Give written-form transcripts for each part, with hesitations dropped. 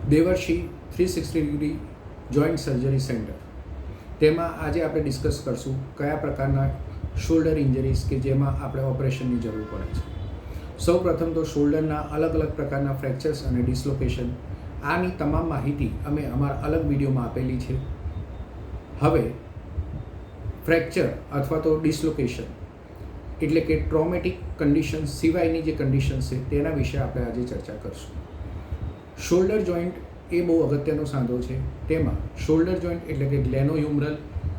દેવર્ષિ 360 joint surgery centre. તેમાં આજે આપણે ડિસ્કસ કરશું કયા પ્રકારના શોલ્ડર ઇન્જરીઝ કે જેમાં આપણે ઓપરેશનની જરૂર પડે છે. સૌ પ્રથમ તો શોલ્ડરના અલગ અલગ પ્રકારના ફ્રેક્ચર્સ અને ડિસ્લોકેશન, આની તમામ માહિતી અમે અમારા અલગ વિડીયોમાં આપેલી છે. હવે ફ્રેક્ચર અથવા તો ડિસ્લોકેશન એટલે કે ટ્રોમેટિક કન્ડિશન સિવાયની જે કન્ડિશન્સ છે તેના વિશે આપણે આજે ચર્ચા કરશું. શોલ્ડર જોઈન્ટ એ બહુ અગત્યનો સાંધો છે. તેમાં શોલ્ડર જોઈન્ટ એટલે કે ગ્લેનોહ્યુમરલ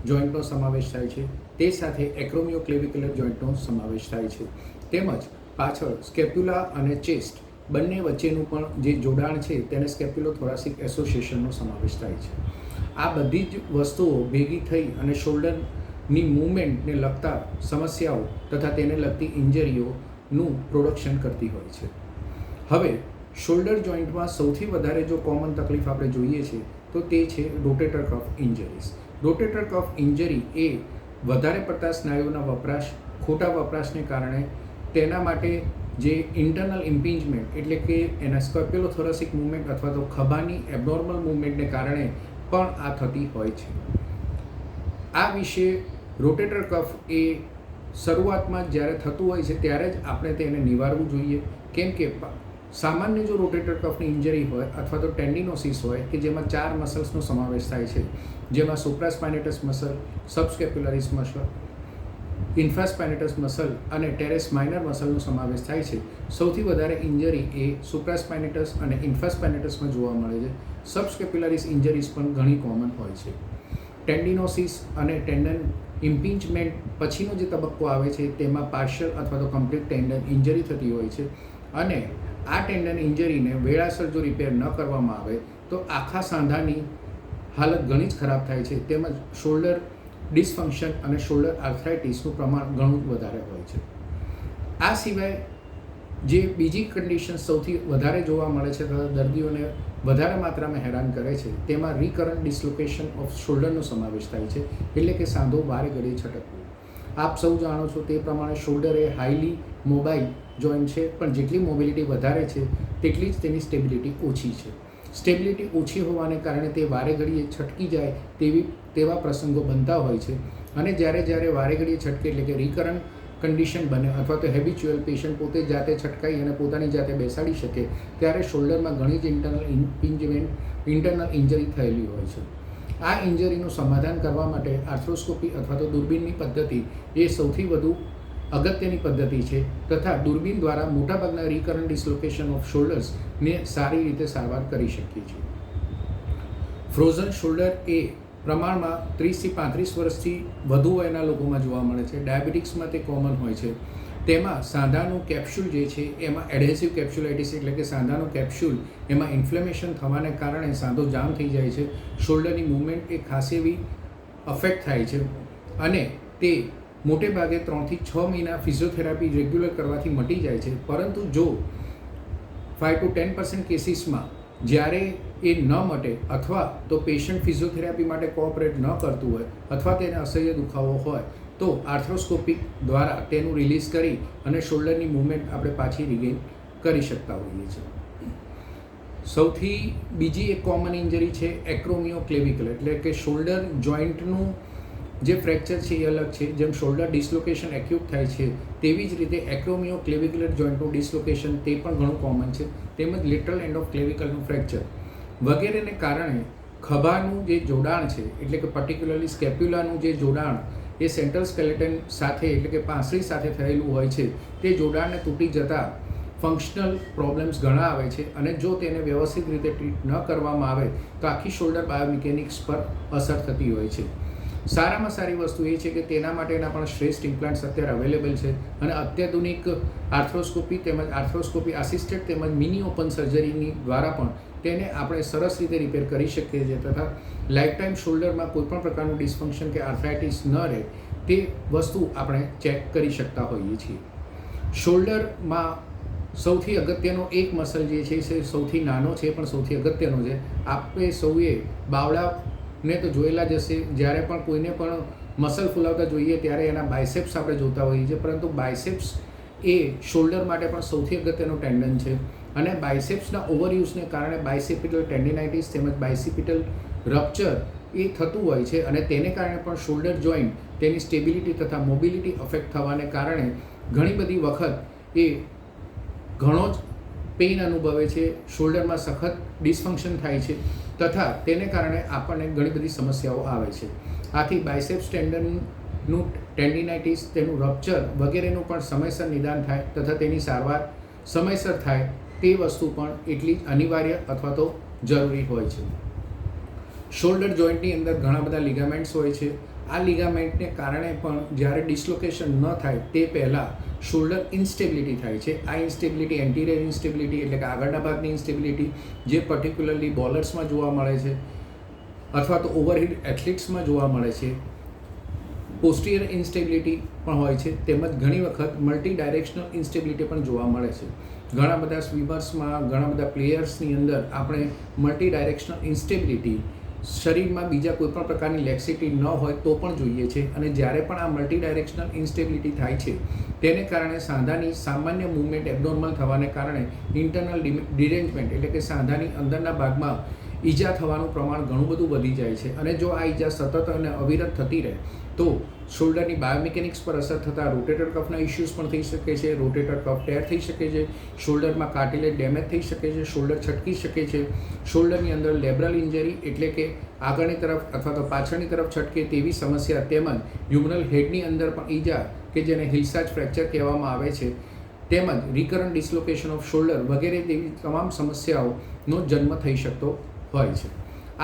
જોઈન્ટનો સમાવેશ થાય છે, તે સાથે એક્રોમિયોક્લેવિક્યુલર જોઈન્ટનો સમાવેશ થાય છે, તેમજ પાછળ સ્કેપ્યુલા અને ચેસ્ટ બંને વચ્ચેનું પણ જે જોડાણ છે તેને સ્કેપ્યુલોથોરાસિક એસોસિએશનનો સમાવેશ થાય છે. આ બધી જ વસ્તુઓ ભેગી થઈ અને શોલ્ડરની મૂવમેન્ટને લગતા સમસ્યાઓ તથા તેને લગતી ઇન્જરીઓનું પ્રોડક્શન કરતી હોય છે. હવે શોલ્ડર જોઈન્ટમાં સૌથી વધારે જો કોમન તકલીફ આપણે જોઈએ છે તો તે છે રોટેટર કફ ઇન્જરીઝ. રોટેટર કફ ઇન્જરી એ વધારે પડતા સ્નાયુના વપરાશ, ખોટા વપરાશને કારણે તેના માટે જે ઇન્ટરનલ ઇમ્પિંજમેન્ટ એટલે કે એના સ્કેપ્યુલોથોરાસિક મૂવમેન્ટ અથવા તો ખભાની એબનોર્મલ મૂવમેન્ટને કારણે પણ આ થતી હોય છે. આ વિશે રોટેટર કફ એ શરૂઆતમાં જ્યારે થતું હોય છે ત્યારે જ આપણે તેને નિવારવું જોઈએ, કેમ કે સામાન્ય જો રોટેટર કફની ઇન્જરી હોય અથવા તો ટેન્ડિનોસિસ હોય કે જેમાં 4 મસલ્સનો સમાવેશ થાય છે, જેમાં સુપ્રાસ્પાઇનેટસ મસલ, સબસ્કેપ્યુલરિસ મસલ, ઇન્ફ્રાસ્પાઇનેટસ મસલ અને ટેરેસ માઇનર મસલનો સમાવેશ થાય છે. સૌથી વધારે ઇન્જરી એ સુપ્રાસ્પાઇનેટસ અને ઇન્ફ્રાસ્પાઇનેટસમાં જોવા મળે છે. સબસ્કેપ્યુલરિસ ઇન્જરીઝ પણ ઘણી કોમન હોય છે. ટેન્ડિનોસિસ અને ટેન્ડન ઇમ્પિંચમેન્ટ પછીનો જે તબક્કો આવે છે તેમાં પાર્શિયલ અથવા તો કમ્પ્લીટ ટેન્ડન ઇન્જરી થતી હોય છે, અને આ ટેન્ડન ઇન્જરીને વેળાસર જો રિપેર ન કરવામાં આવે તો આખા સાંધાની હાલત ઘણી જ ખરાબ થાય છે, તેમજ શોલ્ડર ડિસફંક્શન અને શોલ્ડર આર્થરાઇટિસનું પ્રમાણ ઘણું વધારે હોય છે. આ સિવાય જે બીજી કન્ડિશન સૌથી વધારે જોવા મળે છે તથા દર્દીઓને વધારે માત્રામાં હેરાન કરે છે તેમાં રિકરન્ટ ડિસ્લોકેશન ઓફ શોલ્ડરનો સમાવેશ થાય છે, એટલે કે સાંધો વારે ઘડીએ છટકવું. આપ સૌ જાણો છો તે પ્રમાણે શોલ્ડર એ હાઈલી મોબાઈલ જોઈન્ટ છે, પણ જેટલી મોબિલિટી વધારે છે તેટલી જ તેની સ્ટેબિલિટી ઓછી છે. સ્ટેબિલિટી ઓછી હોવાને કારણે તે વારે ઘડીએ છટકી જાય તેવા પ્રસંગો બનતા હોય છે, અને જ્યારે વારે ઘડીએ છટકે એટલે કે રિકરન્ટ કન્ડિશન બને અથવા તો હેબિચ્યુઅલ પેશન્ટ પોતે જાતે છટકાઈ અને પોતાની જાતે બેસાડી શકે ત્યારે શોલ્ડરમાં ઘણી જ ઇન્ટરનલ ઇન્જરી થયેલી હોય છે. આ ઇન્જરીનું સમાધાન કરવા માટે આર્થ્રોસ્કોપી અથવા તો દૂરબીનની પદ્ધતિ એ સૌથી વધુ અગત્યની પદ્ધતિ છે, તથા દૂરબીન દ્વારા મોટાભાગના રિકરન્ટ ડિસ્લોકેશન ઓફ શોલ્ડર્સને સારી રીતે સારવાર કરી શકીએ છીએ. ફ્રોઝન શોલ્ડર એ પ્રમાણમાં 30 થી 35 વર્ષથી વધુ વયના લોકોમાં જોવા મળે છે. ડાયાબિટીક્સમાં તે કોમન હોય છે. તેમાં સાંધાનું કેપ્સ્યુલ જે છે એમાં એડહેસિવ કેપ્સ્યુલાઇટિસ એટલે કે સાંધાનું કેપ્સ્યુલ એમાં ઇન્ફ્લેમેશન થવાને કારણે સાંધો જામ થઈ જાય છે. શોલ્ડરની મૂવમેન્ટ એ ખાસ એવી અફેક્ટ થાય છે, અને તે મોટે ભાગે 3 થી 6 મહિના ફિઝિયોથેરાપી રેગ્યુલર કરવાથી મટી જાય છે. પરંતુ જો 5 to 10% કેસીસમાં જ્યારે એ ન મટે અથવા તો પેશન્ટ ફિઝિયોથેરાપી માટે કોઓપરેટ ન કરતું હોય અથવા તેને અસહ્ય દુખાવો હોય તો આર્થ્રોસ્કોપિક દ્વારા તેનું રિલીઝ કરી અને શોલ્ડરની મૂવમેન્ટ આપણે પાછી રિગેઇન કરી શકતા હોઈએ છીએ. સૌથી બીજી એક કોમન ઇન્જરી છે એક્રોમિયોક્લેવિક્યુલર એટલે કે શોલ્ડર જોઈન્ટનું જે ફ્રેક્ચર છે એ અલગ છે. જેમ શોલ્ડર ડિસ્લોકેશન એક્યુટ થાય છે તેવી જ રીતે એક્રોમિયોક્લેવિક્યુલર જોઈન્ટનું ડિસ્લોકેશન તે પણ ઘણું કોમન છે, તેમજ લેટરલ એન્ડ ઓફ ક્લેવિકલનું ફ્રેક્ચર વગેરેને કારણે ખભાનું જે જોડાણ છે એટલે કે પર્ટિક્યુલરલી સ્કેપ્યુલાનું જે જોડાણ એ સેન્ટ્રલ સ્કેલેટન સાથે એટલે કે પાંસળી સાથે થયેલું હોય છે, તે જોડાણને તૂટી જતાં ફંક્શનલ પ્રોબ્લેમ્સ ઘણા આવે છે, અને જો તેને વ્યવસ્થિત રીતે ટ્રીટ ન કરવામાં આવે તો આખી શોલ્ડર બાયોમિકેનિક્સ પર અસર થતી હોય છે. સારામાં સારી વસ્તુ એ છે કે તેના માટેના પણ શ્રેષ્ઠ ઇમ્પ્લાન્ટ્સ અત્યારે અવેલેબલ છે, અને અત્યાધુનિક આર્થ્રોસ્કોપી તેમજ આર્થ્રોસ્કોપી આસિસ્ટેડ તેમજ મિની ઓપન સર્જરીની દ્વારા પણ તેને આપણે સરસ રીતે રિપેર કરી શકીએ છીએ, તથા લાઈફટાઈમ શોલ્ડરમાં કોઈપણ પ્રકારનું ડિસ્ફંક્શન કે આર્થરાઇટિસ ન રહે તે વસ્તુ આપણે ચેક કરી શકતા હોઈએ છીએ. શોલ્ડરમાં સૌથી અગત્યનો એક મસલ જે છે એ સૌથી નાનો છે પણ સૌથી અગત્યનો છે. આપણે સૌએ બાવળાને તો જોયેલા જ હશે, જ્યારે પણ કોઈને પણ મસલ ફૂલાવતા જોઈએ ત્યારે એના બાયસેપ્સ આપણે જોતા હોઈએ છીએ, પરંતુ બાયસેપ્સ એ શોલ્ડર માટે પણ સૌથી અગત્યનો ટેન્ડન છે. અને બાયસેપ્સના ઓવરયુઝને કારણે બાયસેપિટલ ટેન્ડિનાઇટિસ તેમજ બાયસેપિટલ રપ્ચર એ થતું હોય છે અને તેને કારણે પણ શોલ્ડર જોઈન્ટ તેની સ્ટેબિલિટી તથા મોબિલિટી અફેક્ટ થવાને કારણે ઘણી બધી વખત એ ઘણો જ પેઇન અનુભવે છે, શોલ્ડરમાં સખત ડિસફંક્શન થાય છે તથા તેને કારણે આપણને ઘણી બધી સમસ્યાઓ આવે છે. આથી બાયસેપ્સ ટેન્ડનનું ટેન્ડિનાઇટિસ, તેનું રપ્ચર વગેરેનું પણ સમયસર નિદાન થાય તથા તેની સારવાર સમયસર થાય તે વસ્તુ પણ એટલી જ અનિવાર્ય અથવા તો જરૂરી હોય છે. શોલ્ડર જોઈન્ટની અંદર ઘણા બધા લિગામેન્ટ્સ હોય છે. આ લિગામેન્ટને કારણે પણ જ્યારે ડિસ્લોકેશન ન થાય તે પહેલાં શોલ્ડર ઇન્સ્ટેબિલિટી થાય છે. આ ઇન્સ્ટેબિલિટી એન્ટિરિયર ઇન્સ્ટેબિલિટી એટલે કે આગળના ભાગની ઇન્સ્ટેબિલિટી જે પર્ટિક્યુલરલી બોલર્સમાં જોવા મળે છે અથવા તો ઓવરહેડ એથ્લીટ્સમાં જોવા મળે છે. પોસ્ટિરિયર ઇન્સ્ટેબિલિટી પણ હોય છે તેમજ ઘણી વખત મલ્ટી ડાયરેક્શનલ ઇન્સ્ટેબિલિટી પણ જોવા મળે છે. ઘણા બધા સ્વિમર્સમાં, ઘણા બધા પ્લેયર્સની અંદર આપણે મલ્ટી ડાયરેક્શનલ ઇન્સ્ટેબિલિટી શરીરમાં બીજા કોઈપણ પ્રકારની લેક્સિટી ન હોય તો પણ જોઈએ છે અને જ્યારે પણ આ મલ્ટી ડાયરેક્શનલ ઇન્સ્ટેબિલિટી થાય છે તેને કારણે સાંધાની સામાન્ય મૂવમેન્ટ એબનોર્મલ થવાને કારણે ઇન્ટરનલ ડિરેન્જમેન્ટ એટલે કે સાંધાની અંદરના ભાગમાં ઈજા થવાનું પ્રમાણ ઘણું બધું વધી જાય છે અને જો આ ઈજા સતત અને અવિરત થતી રહે તો શોલ્ડરની બાયોમિકેનિક્સ પર અસર થતાં રોટેટર કફના ઇશ્યુઝ પણ થઈ શકે છે. રોટેટર કફ ટેર થઈ શકે છે, શોલ્ડરમાં કાર્ટિલેજ ડેમેજ થઈ શકે છે, શોલ્ડર છટકી શકે છે, શોલ્ડરની અંદર લેબ્રલ ઇન્જરી એટલે કે આગળની તરફ અથવા તો પાછળની તરફ છટકે તેવી સમસ્યા તેમજ હ્યુમરલ હેડની અંદર પણ ઈજા કે જેને હિલસાજ ફ્રેક્ચર કહેવામાં આવે છે તેમજ રિકરન્ટ ડિસ્લોકેશન ઓફ શોલ્ડર વગેરે તેવી તમામ સમસ્યાઓનો જન્મ થઈ શકતો હોય છે.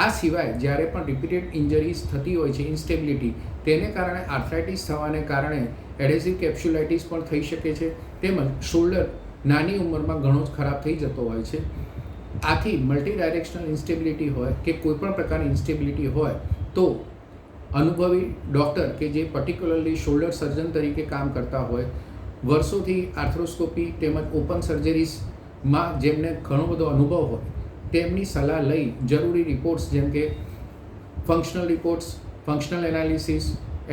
આ સિવાય જ્યારે પણ રિપીટેડ ઇન્જરીઝ થતી હોય છે, ઇન્સ્ટેબિલિટી, તેને કારણે આર્થરાઇટિસ થવાને કારણે એડેસિવ કેપ્સ્યુલાઇટિસ પણ થઈ શકે છે તેમજ શોલ્ડર નાની ઉંમરમાં ઘણો જ ખરાબ થઈ જતો હોય છે. આથી મલ્ટી ડાયરેક્શનલ ઇન્સ્ટેબિલિટી હોય કે કોઈપણ પ્રકારની ઇન્સ્ટેબિલિટી હોય તો અનુભવી ડૉક્ટર કે જે પર્ટિક્યુલરલી શોલ્ડર સર્જન તરીકે કામ કરતા હોય, વર્ષોથી આર્થ્રોસ્કોપી તેમજ ઓપન સર્જરીઝમાં જેમને ઘણો બધો અનુભવ હોય તેમની સલાહ લઈ જરૂરી રિપોર્ટ્સ જેમ કે functional reports, functional analysis,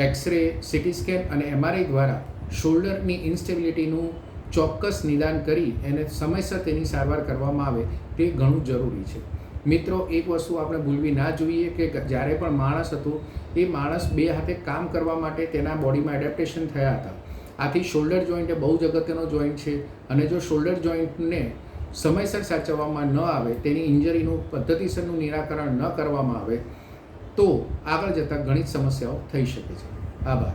X ray, CT scan અને MRI દ્વારા શોલ્ડરની ઇન્સ્ટેબિલિટીનું ચોક્કસ નિદાન કરી એને સમયસર તેની સારવાર કરવામાં આવે તે ઘણું જરૂરી છે. મિત્રો, એક વસ્તુ આપણે ભૂલવી ના જોઈએ કે જ્યારે પણ માણસ હતો એ માણસ બે હાથે કામ કરવા માટે તેના બોડીમાં એડેપ્ટેશન થયા હતા. આથી શોલ્ડર જોઈન્ટ એ બહુ જ અગત્યનો જોઈન્ટ છે અને જો શોલ્ડર જોઈન્ટને સમયસર સાચવવામાં ન આવે, તેની ઇન્જરીનું પદ્ધતિસરનું નિરાકરણ ન કરવામાં આવે તો આગળ જતાં ઘણી જ સમસ્યાઓ થઈ શકે છે. આભાર.